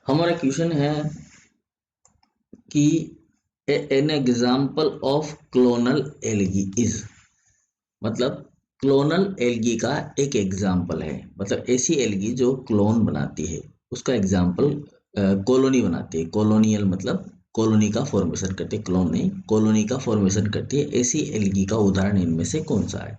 हमारा क्वेश्चन है कि an example of clonal algae is, मतलब क्लोनल एल्गी का एक एग्जाम्पल है, मतलब ऐसी एल्गी जो क्लोन बनाती है उसका एग्जाम्पल कॉलोनी बनाती है। कॉलोनियल मतलब कॉलोनी का फॉर्मेशन करती है, क्लोन नहीं, कॉलोनी का फॉर्मेशन करती है। ऐसी एल्गी का उदाहरण इनमें से कौन सा है?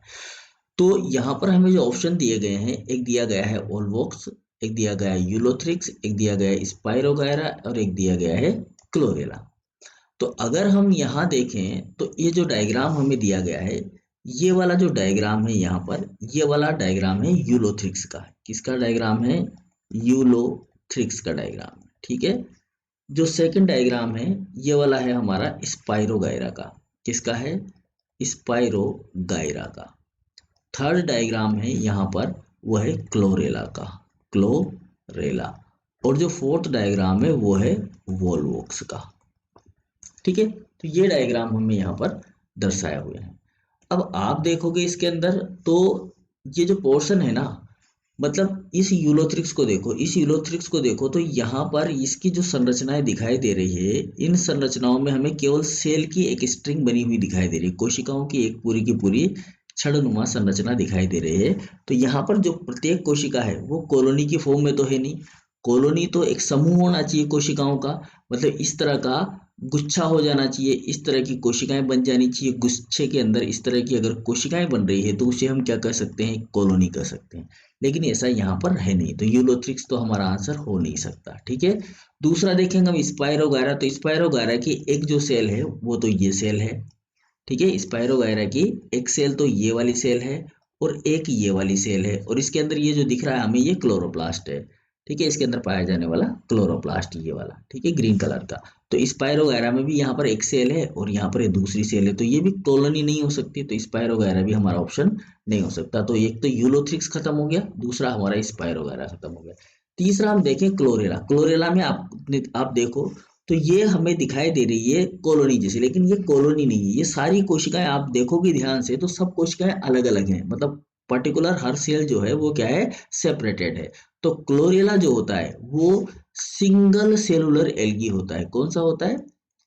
तो यहाँ पर हमें जो ऑप्शन दिए गए हैं, एक दिया गया है ओलवोक्स, एक दिया गया है यूलोथ्रिक्स, एक दिया गया है स्पाइरोगायरा और एक दिया गया है क्लोरेला। तो अगर हम यहाँ देखें तो ये जो डायग्राम हमें दिया गया है, ये वाला जो डायग्राम है यहाँ पर, ये वाला डायग्राम है यूलोथ्रिक्स का। किसका डायग्राम है? यूलोथ्रिक्स का डायग्राम है, ठीक है। जो सेकंड डायग्राम है ये वाला है हमारा स्पाइरोगायरा का। किसका है? स्पाइरोगायरा का। थर्ड डायग्राम है यहाँ पर वो है क्लोरेला का, क्लोरेला। और जो फोर्थ डायग्राम है वो है वोल्वोक्स का, ठीक है। तो ये डायग्राम हमें यहाँ पर दर्शाए हुए हैं। अब आप देखोगे इसके अंदर तो ये जो पोर्शन है ना, मतलब इस यूलोथ्रिक्स को देखो, इस यूलोथ्रिक्स को देखो तो यहाँ पर इसकी जो संरचनाएं दिखाई दे रही है, इन संरचनाओं में हमें केवल सेल की एक स्ट्रिंग बनी हुई दिखाई दे रही है, कोशिकाओं की एक पूरी की पूरी छड़नुमा संरचना दिखाई दे रही है। तो यहाँ पर जो प्रत्येक कोशिका है वो कॉलोनी की फॉर्म में तो है नहीं। कॉलोनी तो एक समूह होना चाहिए कोशिकाओं का, मतलब इस तरह का गुच्छा हो जाना चाहिए, इस तरह की कोशिकाएं बन जानी चाहिए। गुच्छे के अंदर इस तरह की अगर कोशिकाएं बन रही है तो उसे हम क्या कह सकते हैं? कॉलोनी कह सकते हैं। लेकिन ऐसा यहाँ पर है नहीं, तो यूलोथ्रिक्स तो हमारा आंसर हो नहीं सकता, ठीक है। दूसरा देखेंगे हम स्पाइरोगायरा, तो स्पाइरोगायरा की एक जो सेल है वो तो ये सेल है, ठीक है। स्पाइरोगायरा की एक सेल तो ये वाली सेल है और एक ये वाली सेल है, और इसके अंदर ये जो दिख रहा है हमें ये क्लोरोप्लास्ट है, ठीक है। इसके अंदर पाया जाने वाला क्लोरोप्लास्ट ये वाला, ठीक है, ग्रीन कलर का। तो स्पाइरोगायरा में भी यहाँ पर एक सेल है और यहाँ पर एक दूसरी सेल है, तो ये भी कॉलोनी नहीं हो सकती, तो स्पाइरोगायरा भी हमारा ऑप्शन नहीं हो सकता। तो एक तो यूलोथ्रिक्स खत्म हो गया, दूसरा हमारा स्पाइरोगायरा खत्म हो गया। तीसरा हम देखें क्लोरेला। क्लोरेला में आप देखो तो ये हमें दिखाई दे रही है कॉलोनी जैसी, लेकिन ये कॉलोनी नहीं है। ये सारी कोशिकाएं आप देखोगे ध्यान से तो सब कोशिकाएं अलग अलग हैं, मतलब पर्टिकुलर हर सेल जो है वो क्या है? सेपरेटेड है। तो क्लोरेला जो होता है वो सिंगल सेलुलर एल्गी होता है। कौन सा होता है?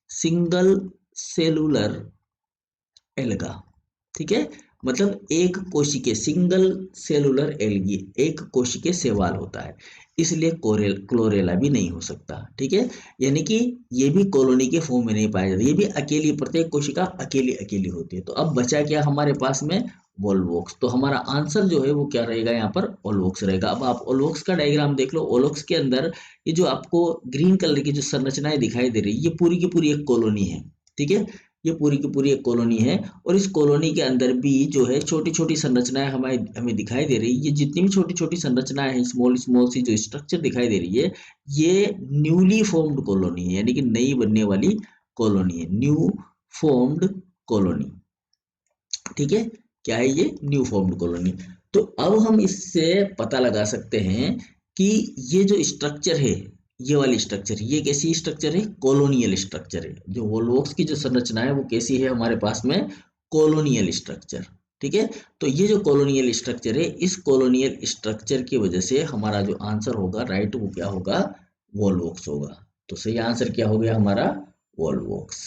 सिंगल सेलुलर एल्गा, ठीक है। मतलब एक कोशिके, सिंगल सेलुलर एल्गी, एक कोशिके सेवाल होता है, इसलिए क्लोरेला भी नहीं हो सकता, ठीक है। यानी कि ये भी कॉलोनी के फॉर्म में नहीं पाया जाता, ये भी अकेली, प्रत्येक कोशिका अकेली अकेली होती है। तो अब बचा क्या हमारे पास में? वोल्वोक्स। तो हमारा आंसर जो है वो क्या रहेगा? यहाँ पर ओल्वोक्स रहेगा। अब आप ओल्वोक्स का डायग्राम देख लो। ओल्वोक्स के अंदर ये जो आपको ग्रीन कलर की जो संरचनाएं दिखाई दे रही है, ये पूरी की पूरी एक कॉलोनी है, ठीक है। ये पूरी की पूरी एक कॉलोनी है, और इस कॉलोनी के अंदर भी जो है छोटी छोटी संरचनाएं हमें हमें दिखाई दे रही है। ये जितनी भी छोटी छोटी संरचनाएं हैं, स्मॉल स्मॉल सी जो स्ट्रक्चर दिखाई दे रही है, ये न्यूली फॉर्म्ड कॉलोनी है, यानी कि नई बनने वाली कॉलोनी है, न्यू फॉर्म्ड कॉलोनी, ठीक है। क्या है ये? New formed colony. तो अब हम इससे पता लगा सकते हैं कि ये जो स्ट्रक्चर है, ये वाली स्ट्रक्चर, ये कैसी स्ट्रक्चर है? कॉलोनियल स्ट्रक्चर है। जो वोल्वोक्स की जो संरचना है वो कैसी है हमारे पास में? कॉलोनियल स्ट्रक्चर, ठीक है। तो ये जो कॉलोनियल स्ट्रक्चर है, इस कॉलोनियल स्ट्रक्चर की वजह से हमारा जो आंसर होगा राइट, वो क्या होगा? वोल्वोक्स होगा। तो सही आंसर क्या हो गया हमारा? वोल्वोक्स।